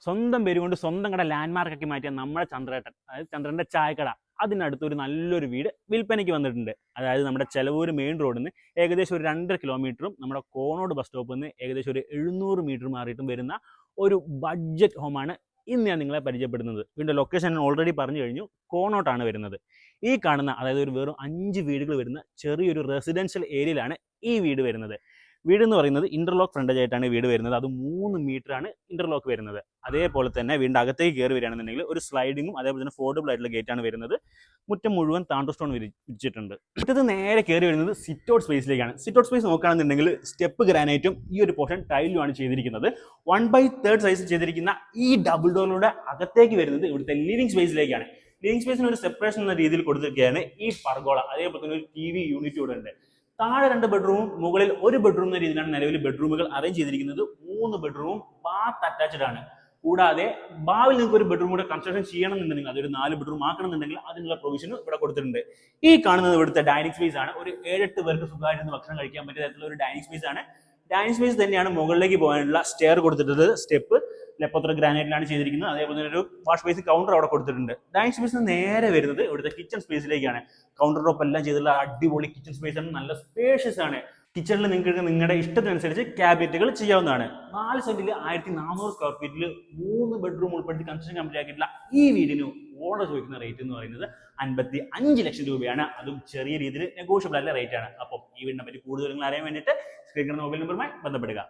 സ്വന്തം പേര് കൊണ്ട് സ്വന്തം കട ലാൻഡ്മാർക്കാക്കി മാറ്റിയ നമ്മുടെ ചന്ദ്രേട്ടൻ, അതായത് ചന്ദ്രന്റെ ചായക്കട, അതിനടുത്തൊരു നല്ലൊരു വീട് വിൽപ്പനയ്ക്ക് വന്നിട്ടുണ്ട്. അതായത് നമ്മുടെ ചെലവൂർ മെയിൻ റോഡിൽ നിന്ന് ഏകദേശം ഒരു 2.5 കിലോമീറ്ററും നമ്മുടെ കോണോട് ബസ് സ്റ്റോപ്പിൽ നിന്ന് ഏകദേശം ഒരു 700 മീറ്റർ മാറിയിട്ടും വരുന്ന ഒരു ബഡ്ജറ്റ് ഹോമാണ് ഇന്ന് ഞാൻ നിങ്ങളെ പരിചയപ്പെടുന്നത്. വീണ്ടും ലൊക്കേഷൻ ഞാൻ ഓൾറെഡി പറഞ്ഞു കഴിഞ്ഞു, കോണോട്ടാണ് വരുന്നത്. ഈ കാണുന്ന, അതായത് ഒരു വെറും 5 വീടുകൾ വരുന്ന ചെറിയൊരു റെസിഡൻഷ്യൽ ഏരിയയിലാണ് ഈ വീട് വരുന്നത്. വീട് എന്ന് പറയുന്നത് ഇന്റർലോക്ക് ഫ്രണ്ടേജ് ആയിട്ടാണ് വീട് വരുന്നത്. അത് 3 മീറ്ററാണ് ഇന്റർലോക്ക് വരുന്നത്. അതേപോലെ തന്നെ വീടിൻ്റെ അകത്തേക്ക് കയറി വരികയാണെന്നുണ്ടെങ്കിൽ ഒരു സ്ലൈഡിങ്ങും അതേപോലെ തന്നെ ഫോർഡബിൾ ആയിട്ടുള്ള ഗേറ്റാണ് വരുന്നത്. മുറ്റം മുഴുവൻ താണ്ടർ സ്റ്റോൺ വിരിച്ചിട്ടുണ്ട്. മുറ്റത്ത് നേരെ കയറി വരുന്നത് സിറ്റ് ഔട്ട് സ്പേസിലേക്കാണ്. സിറ്റ് ഔട്ട് സ്പേസ് നോക്കുകയാണെന്നുണ്ടെങ്കിൽ സ്റ്റെപ്പ് ഗ്രാനൈറ്റും ഈ ഒരു പോർഷൻ ടൈലുമാണ് ചെയ്തിരിക്കുന്നത്. 1/3 സൈസ് ചെയ്തിരിക്കുന്ന ഈ ഡബിൾ ഡോറിലൂടെ അകത്തേക്ക് വരുന്നത് ഇവിടുത്തെ ലിവിംഗ് സ്പേസിലേക്കാണ്. ലിവിംഗ് സ്പേസിന് ഒരു സെപ്പറേഷൻ എന്ന രീതിയിൽ കൊടുത്തിരിക്കുകയാണ് ഈ പർഗോള. അതേപോലെ തന്നെ ഒരു TV യൂണിറ്റ് ഇവിടെ ഉണ്ട്. താഴെ 2 ബെഡ്റൂമും മുകളിൽ 1 ബെഡ്റൂം എന്ന രീതിയിലാണ് നിലവിൽ ബെഡ്റൂമുകൾ അറേഞ്ച് ചെയ്തിരിക്കുന്നത്. 3 ബെഡ്റൂമും ബാത്ത് അറ്റാച്ച്ഡ് ആണ്. കൂടാതെ ഭാവിയിൽ നിങ്ങൾക്ക് ഒരു ബെഡ്റൂം കൂടെ കൺസ്ട്രക്ഷൻ ചെയ്യണമെന്നുണ്ടെങ്കിൽ, അതൊരു 4 ബെഡ്റൂം ആക്കണമെന്നുണ്ടെങ്കിൽ അതിനുള്ള പ്രൊവിഷനും ഇവിടെ കൊടുത്തിട്ടുണ്ട്. ഈ കാണുന്നത് ഇവിടുത്തെ ഡൈനിങ് സ്പേസ് ആണ്. ഒരു 7-8 പേർക്ക് സുഖമായിട്ട് ഭക്ഷണം കഴിക്കാൻ പറ്റിയ തരത്തിലുള്ള ഒരു ഡൈനിങ് സ്പേസ് ആണ്. ഡൈനിങ് സ്പേസ് തന്നെയാണ് മുകളിലേക്ക് പോകാനുള്ള സ്റ്റെയർ കൊടുത്തിട്ടുള്ളത്. സ്റ്റെപ്പ് ലെപ്പോത്ര ഗ്രാനൈറ്റിലാണ് ചെയ്തിരിക്കുന്നത്. അതേപോലെ ഒരു വാഷ് ബേസിൻ കൗണ്ടർ അവിടെ കൊടുത്തിട്ടുണ്ട്. ഡൈനിങ് സ്പേസിന് നേരെ വരുന്നത് ഇവിടുത്തെ കിച്ചൺ സ്പേസിലേക്കാണ്. കൗണ്ടർ ടോപ്പ് എല്ലാം ചെയ്തിട്ടുള്ള അടിപൊളി കിച്ചൺ സ്പേസ് ആണ്. നല്ല സ്പേഷ്യസ് ആണ്. കിച്ചണിൽ നിങ്ങൾക്ക് നിങ്ങളുടെ ഇഷ്ടത്തിനനുസരിച്ച് ക്യാബിനറ്റുകൾ ചെയ്യാവുന്നതാണ്. 4 സെന്റിൽ 1400 സ്ക്വയർ ഫീറ്റിൽ 3 ബെഡ്റൂം ഉൾപ്പെടുത്തി കൺസ്ട്രക്ഷൻ കംപ്ലീറ്റ് ആക്കിയിട്ടുള്ള ഈ വീടിന് ഓർഡർ ചോദിക്കുന്ന റേറ്റ് എന്ന് പറയുന്നത് 55 ലക്ഷം രൂപയാണ്. അതും ചെറിയ രീതിയിൽ നെഗോഷ്യബിൾ ആയിട്ടുള്ള റേറ്റ് ആണ്. അപ്പം ഈ വീടിനെ പറ്റി കൂടുതൽ നിങ്ങൾ അറിയാൻ വേണ്ടിയിട്ട് സ്ക്രീൻ മൊബൈൽ നമ്പറുമായി ബന്ധപ്പെടുക.